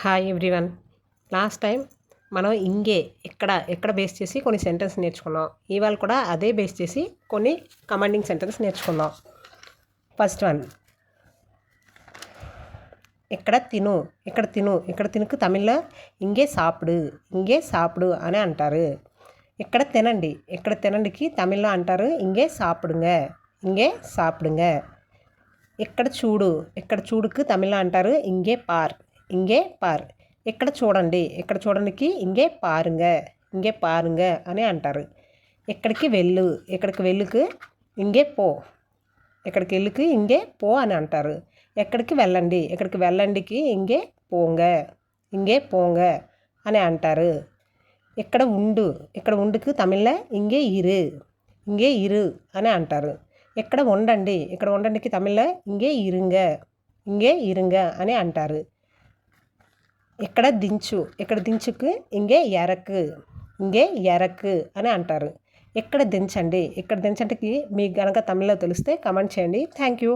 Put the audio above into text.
Hi everyone. Last time మనం ఇంగే ఎక్కడ బేస్ చేసి కొన్ని సెంటెన్స్ నేర్చుకున్నాం. ఇవాళ కూడా అదే బేస్ చేసి కొన్ని కమాండింగ్ సెంటెన్స్ నేర్చుకుందాం. ఫస్ట్ వన్, ఇక్కడ తినుకు తమిళ్లో ఇంగే సాపుడు అని అంటారు. ఇక్కడ తినండికి తమిళ్లో అంటారు ఇంగే సాపుడుంగ. ఇక్కడ చూడుకు తమిళ్లో అంటారు ఇంగే పార్. ఇక్కడ చూడండికి ఇంగే పారుంగ అని అంటారు. ఇక్కడికి వెళ్ళుకు ఇంగే పో. ఇంగే పో అని అంటారు. ఎక్కడికి వెళ్ళండికి ఇంగే పోంగ అని అంటారు. ఇక్కడ ఉండుకు తమిళ్లో ఇంగే ఇరు అని అంటారు. ఇక్కడ ఉండండికి తమిళ్లో ఇంగే ఇరుంగ అని అంటారు. ఇక్కడ దించుకు ఇంగే ఎరకు అని అంటారు. ఇక్కడ దించండికి మీకు గనక తమిళ్లో తెలిస్తే కమెంట్ చేయండి. Thank you.